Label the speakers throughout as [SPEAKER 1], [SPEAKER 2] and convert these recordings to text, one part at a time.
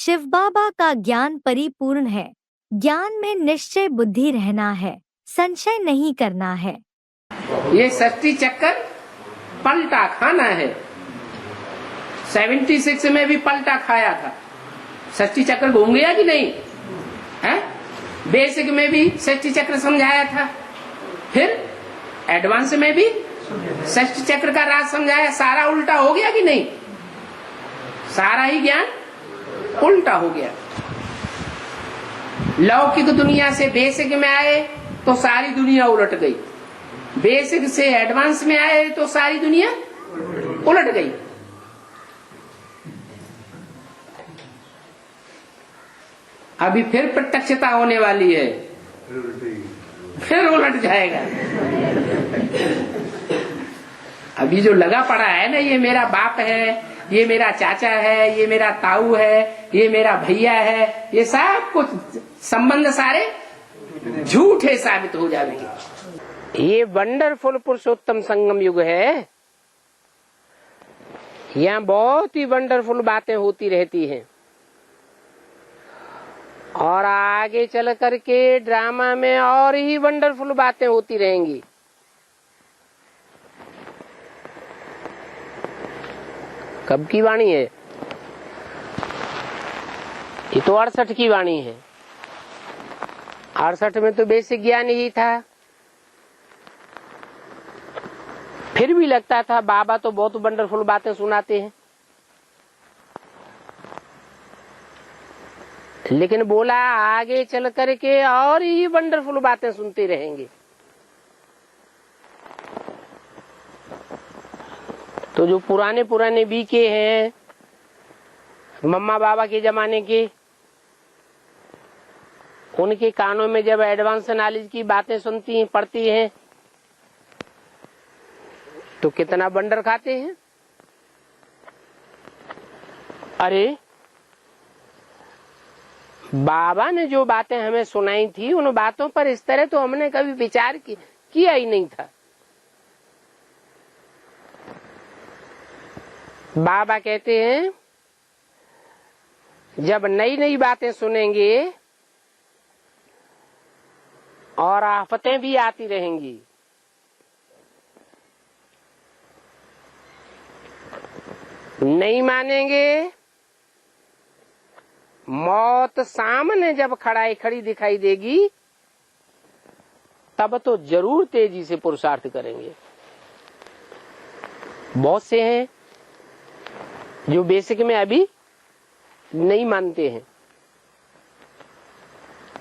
[SPEAKER 1] शिव बाबा का ज्ञान परिपूर्ण है। ज्ञान में निश्चय बुद्धि रहना है, संशय नहीं करना है।
[SPEAKER 2] ये षष्ठी चक्कर पलटा खाना है। 76 में भी पलटा खाया था। षष्ठी चक्र घूम गया कि नहीं है? बेसिक में भी षष्ठी चक्र समझाया था, फिर एडवांस में भी षष्ठी चक्र का राज समझाया। सारा उल्टा हो गया कि नहीं? सारा ही ज्ञान उल्टा हो गया। लौकिक दुनिया से बेसिक में आए तो सारी दुनिया उलट गई, बेसिक से एडवांस में आए तो सारी दुनिया उलट गई। अभी फिर प्रत्यक्षता होने वाली है, फिर उलट जाएगा। अभी जो लगा पड़ा है ना, ये मेरा बाप है, ये मेरा चाचा है, ये मेरा ताऊ है, ये मेरा भैया है, ये सब कुछ संबंध सारे झूठे साबित हो जाएंगे। ये वंडरफुल पुरुषोत्तम संगम युग है। यहाँ बहुत ही वंडरफुल बातें होती रहती हैं और आगे चल करके ड्रामा में और ही वंडरफुल बातें होती रहेंगी। कब की वाणी है? ये तो 68 की वाणी है। 68 में तो बेसिक ज्ञान ही था। फिर भी लगता था बाबा तो बहुत वंडरफुल बातें सुनाते हैं, लेकिन बोला आगे चल करके और ही वंडरफुल बातें सुनते रहेंगे। तो जो पुराने पुराने बीके हैं, मम्मा बाबा के जमाने के, उनके कानों में जब एडवांस नॉलेज की बातें सुनती हैं, पढ़ती हैं, तो कितना बंडर खाते हैं। अरे बाबा ने जो बातें हमें सुनाई थी, उन बातों पर इस तरह तो हमने कभी विचार किया ही नहीं था। बाबा कहते हैं जब नई नई बातें सुनेंगे और आफतें भी आती रहेंगी, नहीं मानेंगे, मौत सामने जब खड़ी दिखाई देगी, तब तो जरूर तेजी से पुरुषार्थ करेंगे। बहुत से हैं जो बेसिक में अभी नहीं मानते हैं,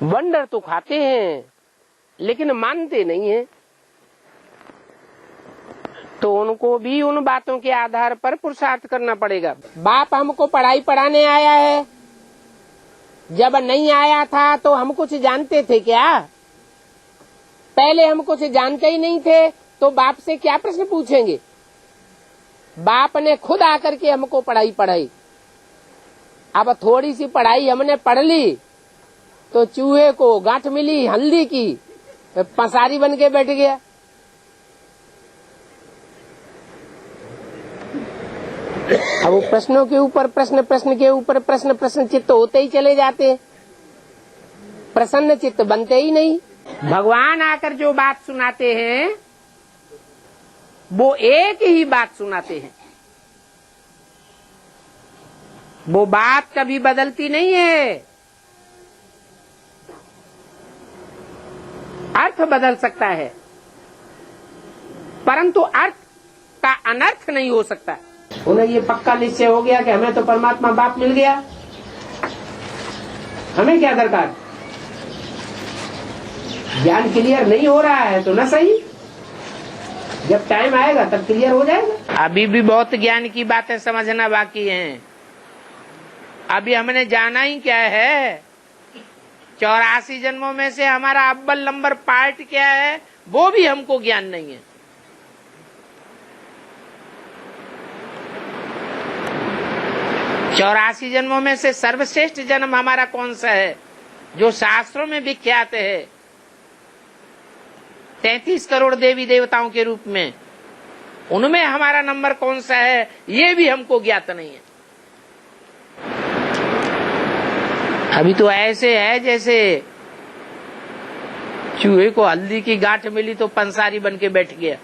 [SPEAKER 2] वंडर तो खाते हैं लेकिन मानते नहीं हैं। तो उनको भी उन बातों के आधार पर पुरुषार्थ करना पड़ेगा। बाप हमको पढ़ाई पढ़ाने आया है, जब नहीं आया था तो हम कुछ जानते थे क्या? पहले हम कुछ जानते ही नहीं थे तो बाप से क्या प्रश्न पूछेंगे? बाप ने खुद आकर के हमको पढ़ाई। अब थोड़ी सी पढ़ाई हमने पढ़ ली तो चूहे को गांठ मिली हल्दी की, पसारी बन के बैठ गया। अब वो प्रश्नों के ऊपर प्रश्न, प्रश्न के ऊपर प्रश्न, प्रश्न चित्त होते ही चले जाते, प्रसन्न चित्त बनते ही नहीं। भगवान आकर जो बात सुनाते हैं वो एक ही बात सुनाते हैं, वो बात कभी बदलती नहीं है। अर्थ बदल सकता है परंतु अर्थ का अनर्थ नहीं हो सकता। उन्हें ये पक्का निश्चय हो गया कि हमें तो परमात्मा बाप मिल गया, हमें क्या दरकार। ज्ञान क्लियर नहीं हो रहा है तो न सही, जब टाइम आएगा तब क्लियर हो जाएगा। अभी भी बहुत ज्ञान की बातें समझना बाकी हैं। अभी हमने जाना ही क्या है, 84 जन्मों में से हमारा अव्वल नंबर पार्ट क्या है वो भी हमको ज्ञान नहीं है। चौरासी जन्मों में से सर्वश्रेष्ठ जन्म हमारा कौन सा है जो शास्त्रों में विख्यात है? 33 करोड़ देवी देवताओं के रूप में, उनमें हमारा नंबर कौन सा है ये भी हमको ज्ञात नहीं है। अभी तो ऐसे है जैसे चूहे को हल्दी की गांठ मिली तो पंसारी बन के बैठ गया।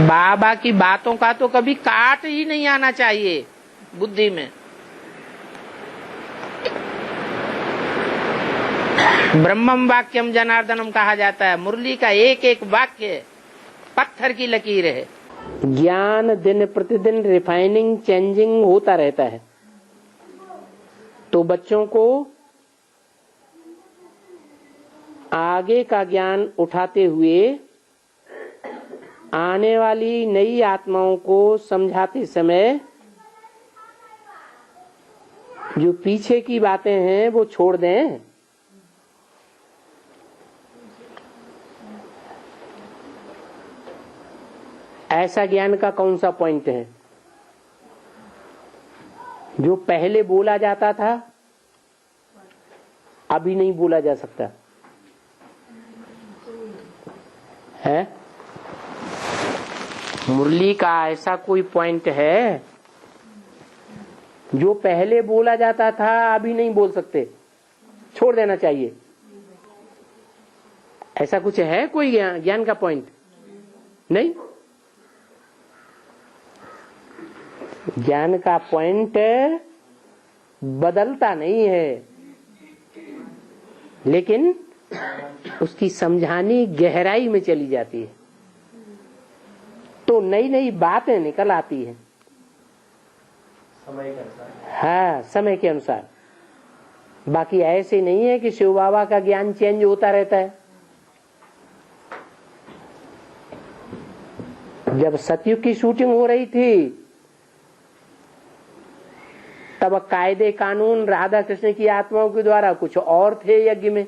[SPEAKER 2] बाबा की बातों का तो कभी काट ही नहीं आना चाहिए बुद्धि में। ब्रह्मम वाक्यम जनार्दनम कहा जाता है। मुरली का एक एक वाक्य पत्थर की लकीर है। ज्ञान दिन प्रतिदिन रिफाइनिंग चेंजिंग होता रहता है, तो बच्चों को आगे का ज्ञान उठाते हुए आने वाली नई आत्माओं को समझाते समय जो पीछे की बातें हैं वो छोड़ दें। ऐसा ज्ञान का कौन सा पॉइंट है जो पहले बोला जाता था अभी नहीं बोला जा सकता है? मुरली का ऐसा कोई पॉइंट है जो पहले बोला जाता था अभी नहीं बोल सकते, छोड़ देना चाहिए? ऐसा कुछ है कोई ज्ञान का पॉइंट? नहीं। ज्ञान का पॉइंट बदलता नहीं है, लेकिन उसकी समझानी गहराई में चली जाती है तो नई नई बातें निकल आती है समय के अनुसार। हाँ, समय के अनुसार। बाकी ऐसे नहीं है कि शिव बाबा का ज्ञान चेंज होता रहता है। जब सतयुग की शूटिंग हो रही थी तब कायदे कानून राधा कृष्ण की आत्माओं के द्वारा कुछ और थे यज्ञ में।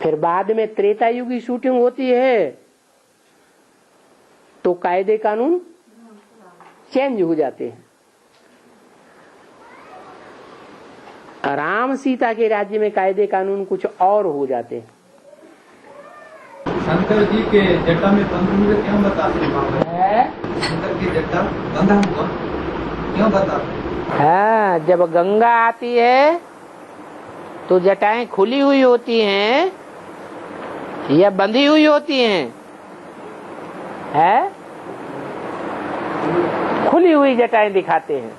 [SPEAKER 2] फिर बाद में त्रेता युग की शूटिंग होती है तो कायदे कानून चेंज हो जाते हैं। राम सीता के राज्य में कायदे कानून कुछ और हो जाते हैं।
[SPEAKER 3] शंकर जी के जटा में बंद हुए क्यों बताते हैं? शंकर की जटा बंधा हुआ क्यों बताते?
[SPEAKER 2] हाँ, जब गंगा आती है तो जटाएं खुली हुई होती हैं या बंधी हुई होती हैं? है? खुली हुई जटाएं दिखाते हैं।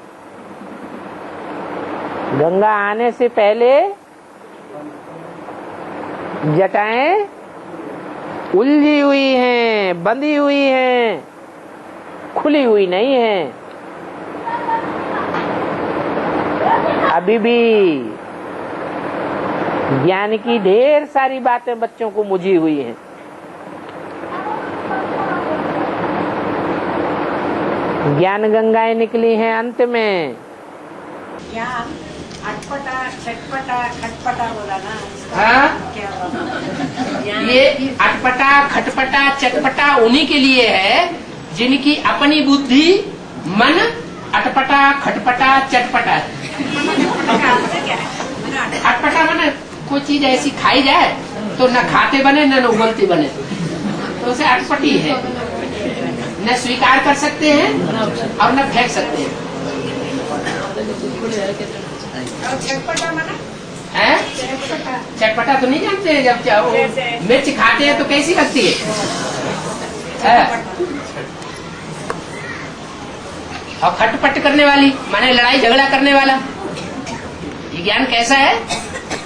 [SPEAKER 2] गंगा आने से पहले जटाएं उलझी हुई हैं, बंधी हुई हैं, खुली हुई नहीं हैं। अभी भी ज्ञान की ढेर सारी बातें बच्चों को मुझी हुई हैं। ज्ञान गंगाएं निकली हैं अंत में।
[SPEAKER 4] ज्ञान अटपटा छटपटा खटपटा बोला ना।
[SPEAKER 2] हाँ? ये अटपटा खटपटा चटपटा उन्हीं के लिए है जिनकी अपनी बुद्धि मन अटपटा खटपटा चटपटा है। अटपटा माने कोई चीज ऐसी खाई जाए तो न खाते बने न उगलते बने, तो उसे अटपटी है। न स्वीकार कर सकते हैं और न फेंक सकते हैं।
[SPEAKER 4] छटपटा माना
[SPEAKER 2] है? चटपटा तो नहीं जानते हैं। जब चाहो मिर्च खाते हैं तो कैसी लगती है? और खटपट करने वाली माने लड़ाई झगड़ा करने वाला। ये ज्ञान कैसा है?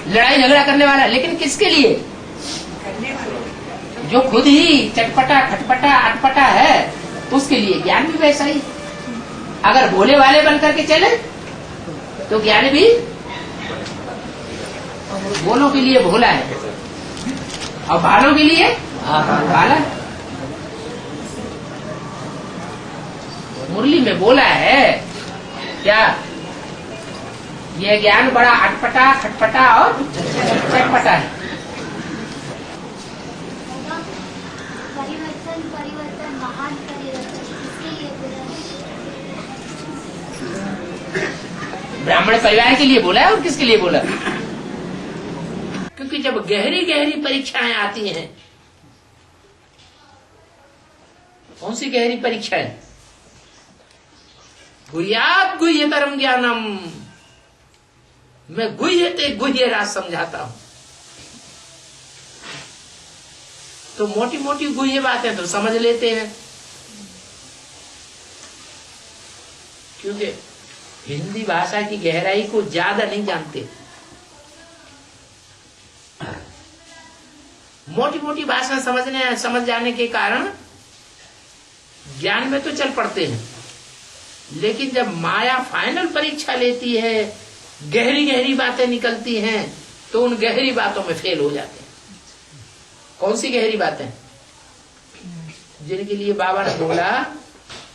[SPEAKER 2] लड़ाई झगड़ा करने वाला, लेकिन किसके लिए? जो खुद ही चटपटा खटपटा अटपटा है उसके लिए ज्ञान भी वैसा ही। अगर भोले वाले बन करके चले तो ज्ञान भी भोलों के लिए भोला है और भालों के लिए भाला है। मुरली में बोला है क्या? यह ज्ञान बड़ा अटपटा खटपटा और चटपटा है।
[SPEAKER 5] परिवर्तन महान परिवर्तन किसके लिए बोला?
[SPEAKER 2] ब्राह्मण परिवार के लिए बोला है। और किसके लिए बोला? क्योंकि जब गहरी गहरी परीक्षाएं आती हैं, कौन सी गहरी परीक्षाएं? गुह्यात् गुह्यतरम ज्ञानम, मैं गुह्य ते गुह्य राज समझाता हूं। तो मोटी मोटी गुह्य बातें तो समझ लेते हैं, क्योंकि हिंदी भाषा की गहराई को ज्यादा नहीं जानते। मोटी मोटी भाषा समझ जाने के कारण ज्ञान में तो चल पड़ते हैं, लेकिन जब माया फाइनल परीक्षा लेती है, गहरी गहरी बातें निकलती हैं, तो उन गहरी बातों में फेल हो जाते हैं। कौन सी गहरी बातें? जिनके लिए बाबा ने बोला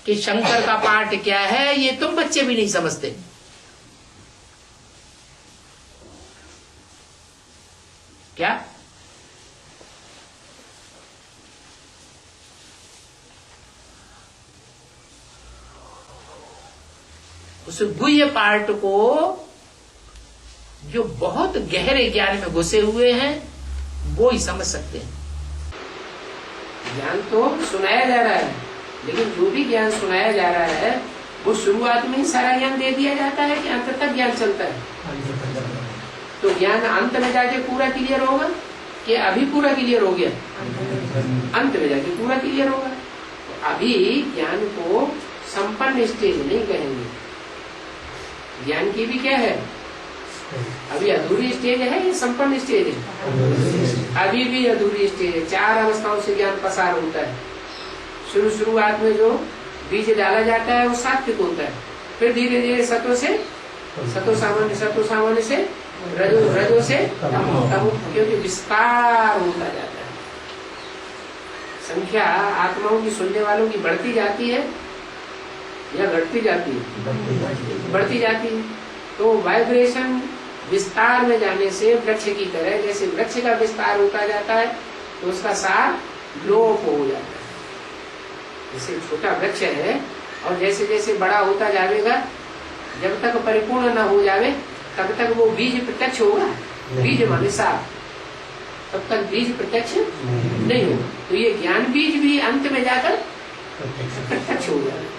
[SPEAKER 2] कि शंकर का पाठ क्या है, ये तुम बच्चे भी नहीं समझते। क्या? उस गुह्य पार्ट को जो बहुत गहरे ज्ञान में घुसे हुए हैं वो ही समझ सकते हैं। ज्ञान तो सुनाया जा रहा है, लेकिन जो भी ज्ञान सुनाया जा रहा है वो शुरुआत में ही सारा ज्ञान दे दिया जाता है कि अंत तक ज्ञान चलता है। तो ज्ञान अंत में जाके पूरा क्लियर होगा कि अभी पूरा क्लियर हो गया? अंत में जाके पूरा क्लियर होगा। तो अभी ज्ञान को संपन्न स्टेज नहीं कहेंगे, ज्ञान की भी क्या है, अभी अधूरी स्टेज है या संपन्न स्टेज है? अभी भी अधूरी स्टेज है। 4 अवस्थाओं से ज्ञान पसार होता है। शुरुआत में जो बीज डाला जाता है वो सात्विक होता है, फिर धीरे धीरे सतो सामान्य से रजो से तमो, क्योंकि विस्तार होता जाता है। संख्या आत्माओं की सुनने वालों की बढ़ती जाती है या घटती जाती है? बढ़ती जाती है। तो वाइब्रेशन विस्तार में जाने से वृक्ष की तरह, जैसे वृक्ष का विस्तार होता जाता है तो उसका सार लोप हो जाता है। जैसे छोटा वृक्ष है और जैसे जैसे बड़ा होता जाएगा, जब तक परिपूर्ण न हो जावे तब तक वो बीज प्रत्यक्ष होगा। बीज माने सार, तब तक बीज प्रत्यक्ष नहीं होगा। तो ये ज्ञान बीज भी अंत में जाकर प्रत्यक्ष हो जाएगा।